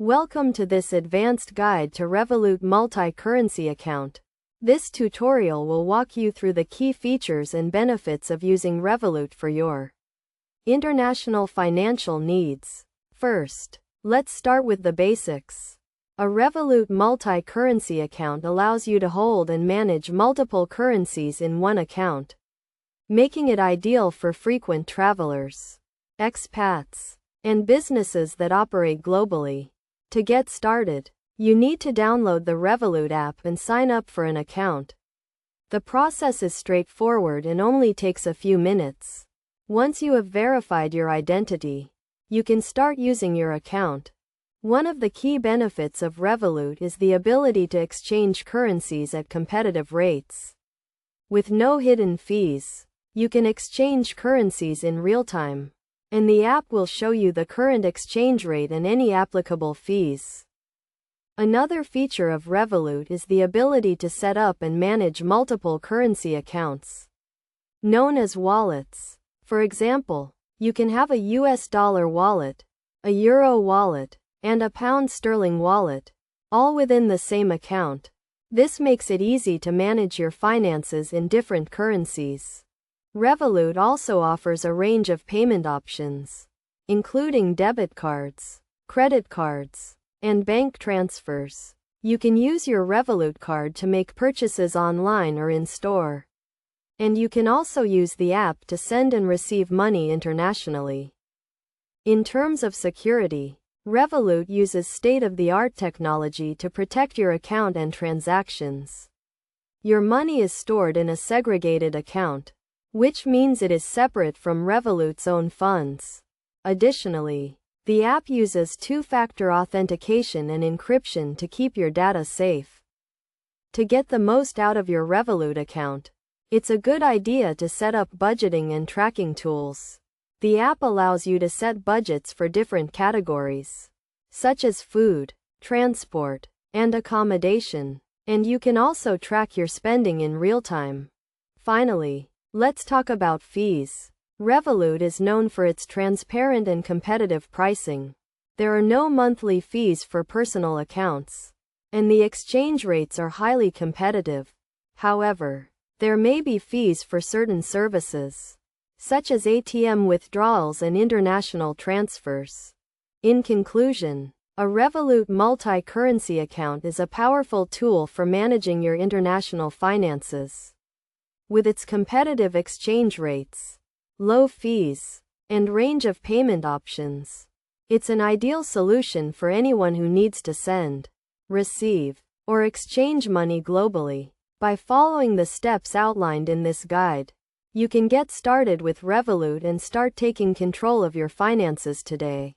Welcome to this advanced guide to Revolut multi-currency account. This tutorial will walk you through the key features and benefits of using Revolut for your international financial needs. First, let's start with the basics. A Revolut multi-currency account allows you to hold and manage multiple currencies in one account, making it ideal for frequent travelers, expats, and businesses that operate globally. To get started, you need to download the Revolut app and sign up for an account. The process is straightforward and only takes a few minutes. Once you have verified your identity, you can start using your account. One of the key benefits of Revolut is the ability to exchange currencies at competitive rates. With no hidden fees, you can exchange currencies in real time, and the app will show you the current exchange rate and any applicable fees. Another feature of Revolut is the ability to set up and manage multiple currency accounts, known as wallets. For example, you can have a US dollar wallet, a euro wallet, and a pound sterling wallet, all within the same account. This makes it easy to manage your finances in different currencies. Revolut also offers a range of payment options, including debit cards, credit cards, and bank transfers. You can use your Revolut card to make purchases online or in store. And you can also use the app to send and receive money internationally. In terms of security, Revolut uses state-of-the-art technology to protect your account and transactions. Your money is stored in a segregated account, which means it is separate from Revolut's own funds. Additionally, the app uses two-factor authentication and encryption to keep your data safe. To get the most out of your Revolut account, it's a good idea to set up budgeting and tracking tools. The app allows you to set budgets for different categories, such as food, transport, and accommodation, and you can also track your spending in real time. Finally, let's talk about fees. Revolut is known for its transparent and competitive pricing. There are no monthly fees for personal accounts, and the exchange rates are highly competitive. However, there may be fees for certain services, such as ATM withdrawals and international transfers. In conclusion, a Revolut multi-currency account is a powerful tool for managing your international finances. With its competitive exchange rates, low fees, and range of payment options, it's an ideal solution for anyone who needs to send, receive, or exchange money globally. By following the steps outlined in this guide, you can get started with Revolut and start taking control of your finances today.